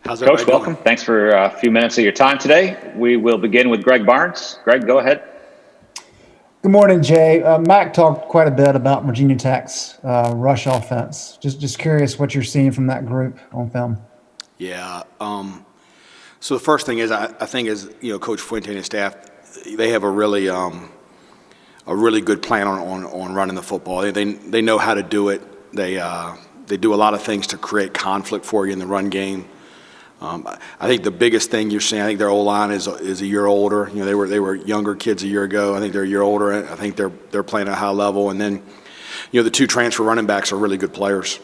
How's Coach, everybody welcome. doing? Thanks for a few minutes of your time today. We will begin with Greg Barnes. Greg, go ahead. Good morning, Jay. Mac talked quite a bit about Virginia Tech's rush offense. Just curious what you're seeing from that group on film. Yeah. So the first thing is, I think is, Coach Fuente and his staff, they have a really good plan on running the football. They know how to do it. They do a lot of things to create conflict for you in the run game. I think the biggest thing you're seeing, I think their O-line is a year older. They were younger kids a year ago. I think they're a year older. I think they're playing at a high level. And then, the two transfer running backs are really good players.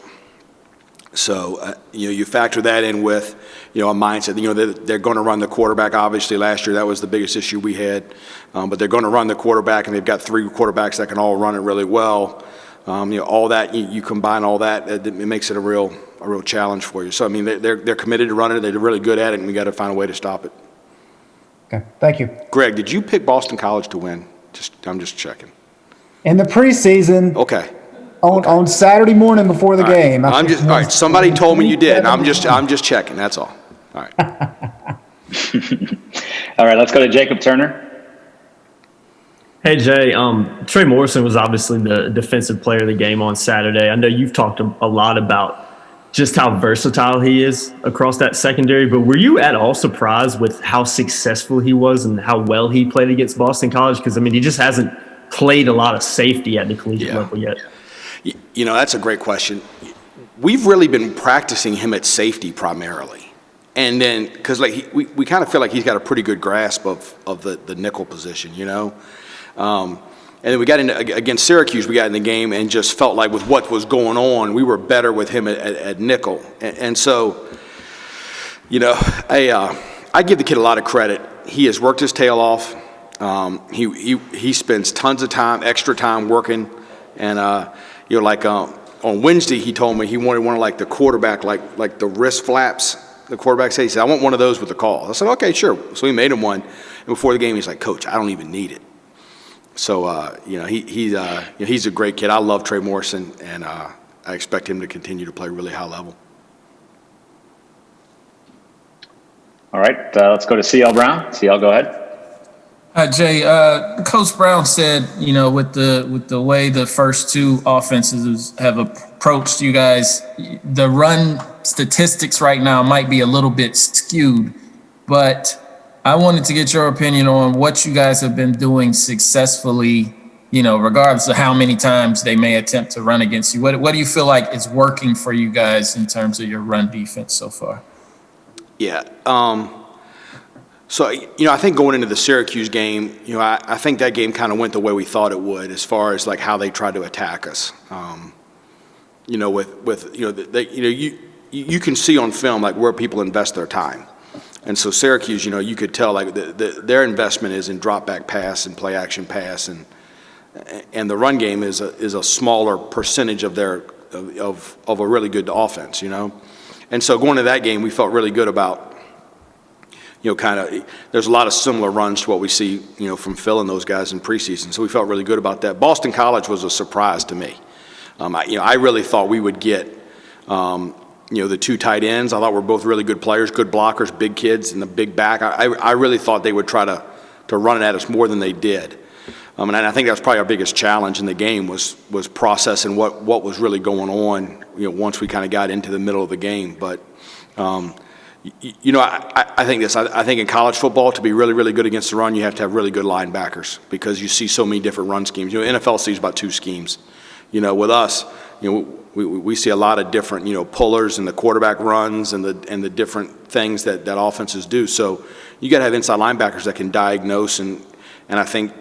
So, you factor that in with, a mindset. They're going to run the quarterback. Obviously, last year that was the biggest issue we had. But they're going to run the quarterback, and they've got three quarterbacks that can all run it really well. All that you combine all that, it makes it a real challenge for you. So I mean, they're committed to running it. They're really good at it, and we got to find a way to stop it. Okay, thank you. Greg, did you pick Boston College to win? I'm just checking. In the preseason. Okay. On Saturday morning before the game. All right. Somebody told me you did. I'm just checking. That's all. All right. All right. Let's go to Jacob Turner. Hey, Jay. Trey Morrison was obviously the defensive player of the game on Saturday. I know you've talked a lot about just how versatile he is across that secondary, but were you at all surprised with how successful he was and how well he played against Boston College? Because, I mean, he just hasn't played a lot of safety at the collegiate level yet. That's a great question. We've really been practicing him at safety primarily. And then, because we kind of feel like he's got a pretty good grasp of the nickel position, And then we got against Syracuse, we got in the game and just felt like with what was going on, we were better with him at nickel. And so, I give the kid a lot of credit. He has worked his tail off. He spends tons of time, extra time working. And, on Wednesday, he told me he wanted one of like the quarterback, like the wrist flaps. The quarterback said, he said, I want one of those with the call. I said, okay, sure. So we made him one. And before the game, he's like, Coach, I don't even need it. So, he's a great kid. I love Trey Morrison, and I expect him to continue to play really high level. All right, let's go to CL Brown. CL, go ahead. Hi, Jay. Coach Brown said, with the way the first two offenses have approached you guys, the run statistics right now might be a little bit skewed, but I wanted to get your opinion on what you guys have been doing successfully, regardless of how many times they may attempt to run against you. What do you feel like is working for you guys in terms of your run defense so far? Yeah. So, I think going into the Syracuse game, I think that game kind of went the way we thought it would as far as like how they tried to attack us. You can see on film like where people invest their time. And so Syracuse, you could tell like their investment is in drop back pass and play action pass, and the run game is a smaller percentage of of a really good offense, And so going to that game, we felt really good about, there's a lot of similar runs to what we see, from Phil and those guys in preseason. So we felt really good about that. Boston College was a surprise to me. I really thought we would get, the two tight ends. I thought were both really good players, good blockers, big kids, and the big back. I really thought they would try to run it at us more than they did. And I think that was probably our biggest challenge in the game was processing what was really going on, once we kind of got into the middle of the game. But, I think this. I think in college football, to be really, really good against the run, you have to have really good linebackers because you see so many different run schemes. NFL sees about two schemes. With us, we see a lot of different, pullers and the quarterback runs and the different things that offenses do. So you got to have inside linebackers that can diagnose, and I think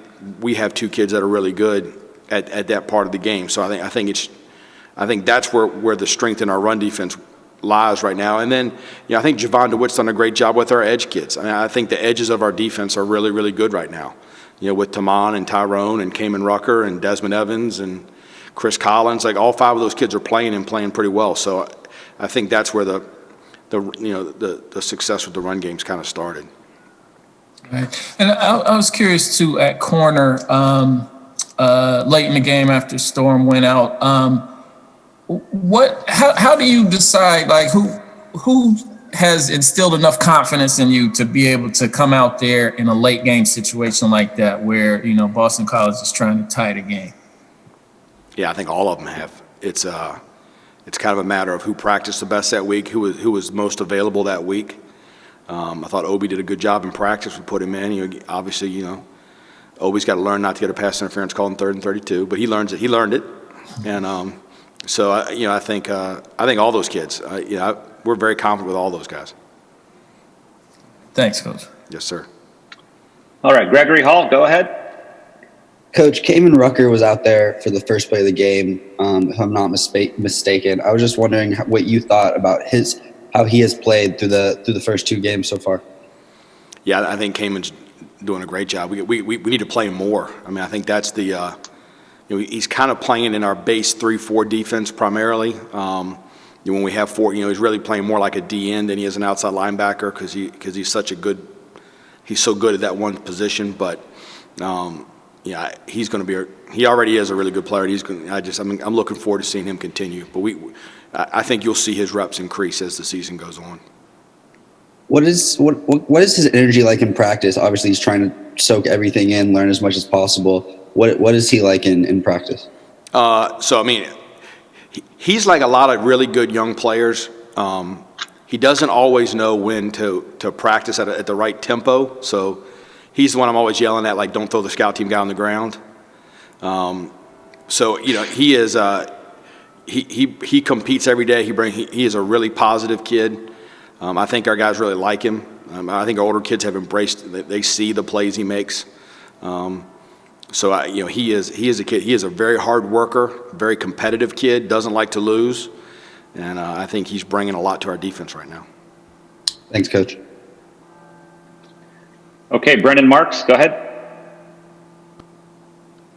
we have two kids that are really good at that part of the game. So I think that's where the strength in our run defense lies right now. And then, I think Javon DeWitt's done a great job with our edge kids. I think the edges of our defense are really, really good right now. With Taman and Tyrone and Kamen Rucker and Desmond Evans and Chris Collins, like all five of those kids are playing pretty well. So I think that's where the success with the run game's kind of started. Right. And I was curious too at corner late in the game after Storm went out. How do you decide like who has instilled enough confidence in you to be able to come out there in a late game situation like that where, Boston College is trying to tie the game? Yeah, I think all of them have. It's kind of a matter of who practiced the best that week, who was most available that week. I thought Obi did a good job in practice. We put him in. Obviously, Obi's got to learn not to get a pass interference call in 3rd and 32, but he learned it. And so I think all those kids. We're very confident with all those guys. Thanks, Coach. Yes, sir. All right, Gregory Hall, go ahead. Coach, Kamen Rucker was out there for the first play of the game, if I'm not mistaken. I was just wondering what you thought about how he has played through the first 2 games so far. Yeah, I think Kamen's doing a great job. We need to play him more. I mean, I think that's the he's kind of playing in our base 3-4 defense primarily. When we have 4, he's really playing more like a D end than he is an outside linebacker because he's so good at that one position. But he's going to be. He already is a really good player. And I'm looking forward to seeing him continue. But I think you'll see his reps increase as the season goes on. What is his energy like in practice? Obviously, he's trying to soak everything in, learn as much as possible. What is he like in practice? He's like a lot of really good young players. He doesn't always know when to practice at the right tempo. So he's the one I'm always yelling at, like, don't throw the scout team guy on the ground. He is he competes every day. He is a really positive kid. I think our guys really like him. I think our older kids have embraced. They see the plays he makes. He is a kid. He is a very hard worker, very competitive kid. Doesn't like to lose, and I think he's bringing a lot to our defense right now. Thanks, Coach. Okay, Brendan Marks, go ahead.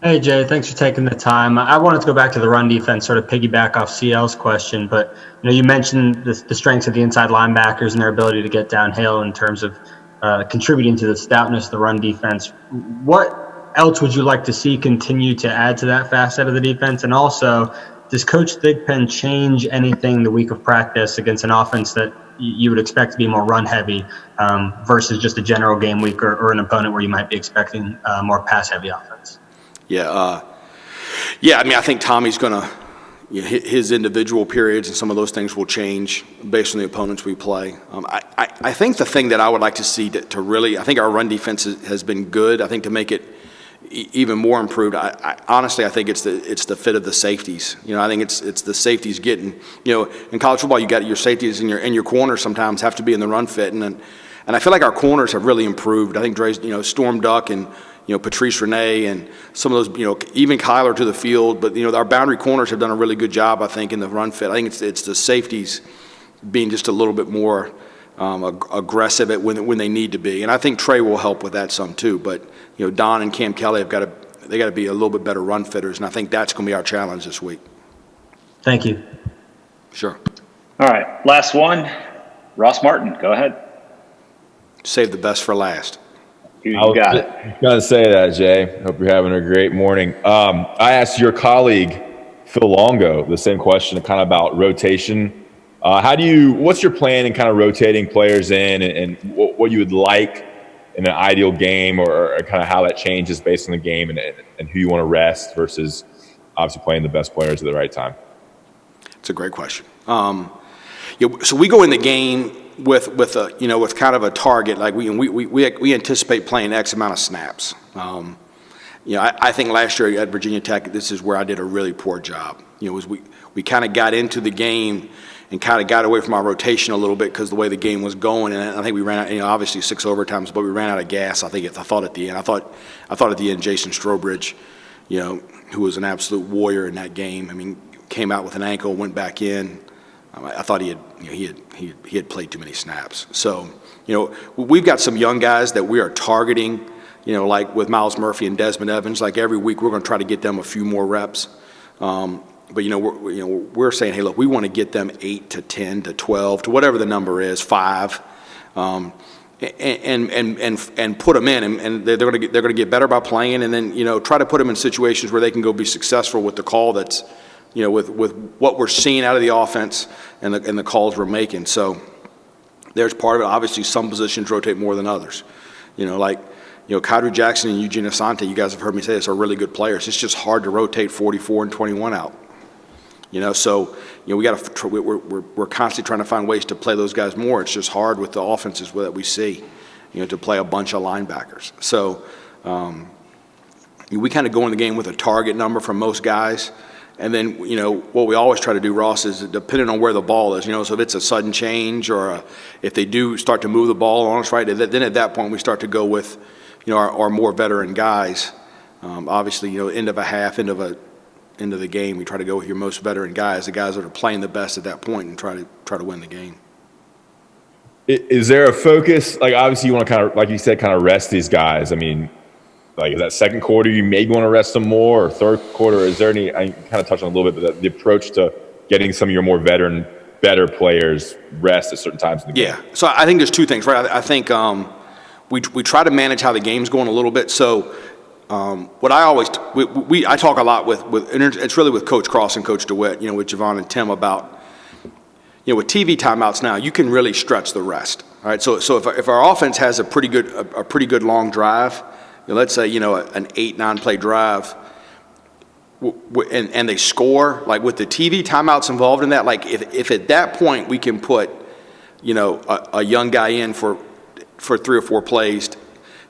Hey, Jay, thanks for taking the time. I wanted to go back to the run defense, sort of piggyback off CL's question, but you mentioned the strengths of the inside linebackers and their ability to get downhill in terms of contributing to the stoutness of the run defense. What else would you like to see continue to add to that facet of the defense? And also, does Coach Thigpen change anything the week of practice against an offense that you would expect to be more run-heavy versus just a general game week or an opponent where you might be expecting more pass-heavy offense? I think Tommy's going to his individual periods and some of those things will change based on the opponents we play. I think the thing that I would like to see to really, I think our run defense has been good. I think to make it even more improved, honestly, I think it's the fit of the safeties. I think it's the safeties getting, in college football, you got your safeties and your corners sometimes have to be in the run fit. And I feel like our corners have really improved. I think Dre's, Storm Duck and, Patrice Renee and some of those, even Kyler to the field. But, our boundary corners have done a really good job, I think, in the run fit. I think it's the safeties being just a little bit more aggressive at when they need to be. And I think Trey will help with that some too. But, Don and Cam Kelly got to be a little bit better run fitters. And I think that's going to be our challenge this week. Thank you. Sure. All right, last one. Ross Martin, go ahead. Save the best for last. You got it. I was going to say that, Jay. Hope you're having a great morning. I asked your colleague, Phil Longo, the same question kind of about rotation. What's your plan in kind of rotating players in and what you would like in an ideal game or kind of how that changes based on the game and who you want to rest versus obviously playing the best players at the right time? It's a great question. So we go in the game with kind of a target, like we anticipate playing X amount of snaps. I think last year at Virginia Tech, this is where I did a really poor job. We kind of got into the game and kind of got away from our rotation a little bit because the way the game was going, and I think we ran out. Obviously 6 overtimes, but we ran out of gas. I thought at the end. I thought at the end, Jason Strobridge, who was an absolute warrior in that game. Came out with an ankle, went back in. I thought he had played too many snaps. So, we've got some young guys that we are targeting, like with Miles Murphy and Desmond Evans. Like every week, we're going to try to get them a few more reps. But we're saying, hey, look, we want to get them 8 to 10 to 12 to whatever the number is, 5, and put them in, and they're going to get better by playing, and then try to put them in situations where they can go be successful with the call that's. With what we're seeing out of the offense and the calls we're making. So, There's part of it. Obviously, some positions rotate more than others. Kadri Jackson and Eugene Asante, you guys have heard me say this, are really good players. It's just hard to rotate 44 and 21 out. We're constantly trying to find ways to play those guys more. It's just hard with the offenses that we see, to play a bunch of linebackers. So we kind of go in the game with a target number from most guys. And then, what we always try to do, Ross, is depending on where the ball is, so if it's a sudden change or if they do start to move the ball on us, right, then at that point we start to go with, our more veteran guys. Obviously, end of a half, end of the game, we try to go with your most veteran guys, the guys that are playing the best at that point, and try to win the game. Is there a focus? Like, obviously, you want to kind of, like you said, kind of rest these guys. I mean, like, is that second quarter you maybe want to rest them more, or third quarter? Is there any? I kind of touched on a little bit, but the approach to getting some of your more veteran, better players rest at certain times in the game. Yeah. So I think there's two things, right? I think we try to manage how the game's going a little bit. So what I talk a lot with and it's really with Coach Cross and Coach DeWitt, with Javon and Tim about, with TV timeouts now, you can really stretch the rest. All right. So if our offense has a pretty good long drive, let's say, an 8-9 play drive, and they score, like with the TV timeouts involved in that, like if at that point we can put, a young guy in for 3 or 4 plays,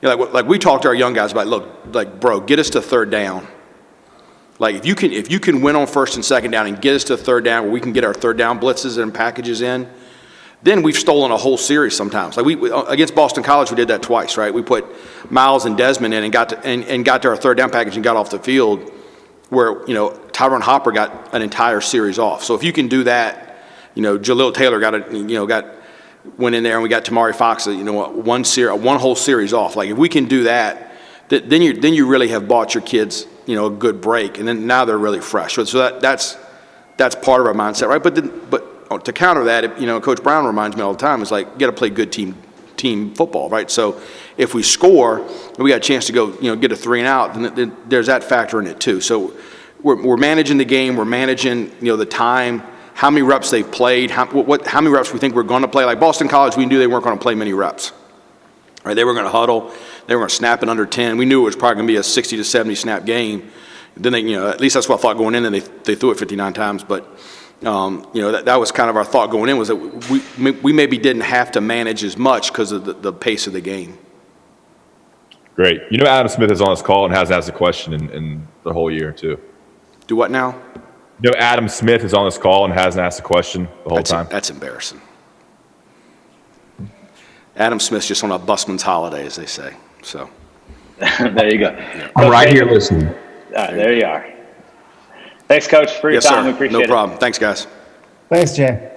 like we talk to our young guys about, look, like, bro, get us to third down. Like if you can win on first and second down and get us to third down where we can get our third down blitzes and packages in, then we've stolen a whole series sometimes. Like we against Boston College, we did that twice, right? We put Miles and Desmond in and got to our third down package and got off the field, where Tyron Hopper got an entire series off. So if you can do that, Jalil Taylor went in there, and we got Tamari Fox, one whole series off. Like if we can do that, then you really have bought your kids a good break, and then now they're really fresh. So that's part of our mindset, right? But to counter that, Coach Brown reminds me all the time, is like, you got to play good team football, right? So if we score and we got a chance to go, get a 3 and out, then there's that factor in it too. So we're managing the game, we're managing, the time, how many reps they've played, how many reps we think we're going to play. Like Boston College, we knew they weren't going to play many reps, right? They were going to huddle, they were going to snap in under 10. We knew it was probably going to be a 60 to 70 snap game. Then they, at least that's what I thought going in, and they threw it 59 times, but. That was kind of our thought going in, was that we maybe didn't have to manage as much because of the pace of the game. Great. Adam Smith is on this call and hasn't asked a question in the whole year, too. Do what now? Adam Smith is on this call and hasn't asked a question the whole time. That's embarrassing. Adam Smith's just on a busman's holiday, as they say. So there you go. I'm right here listening. There you are. Thanks, Coach, for your time. Sir. We appreciate it. No problem. Thanks, guys. Thanks, Jay.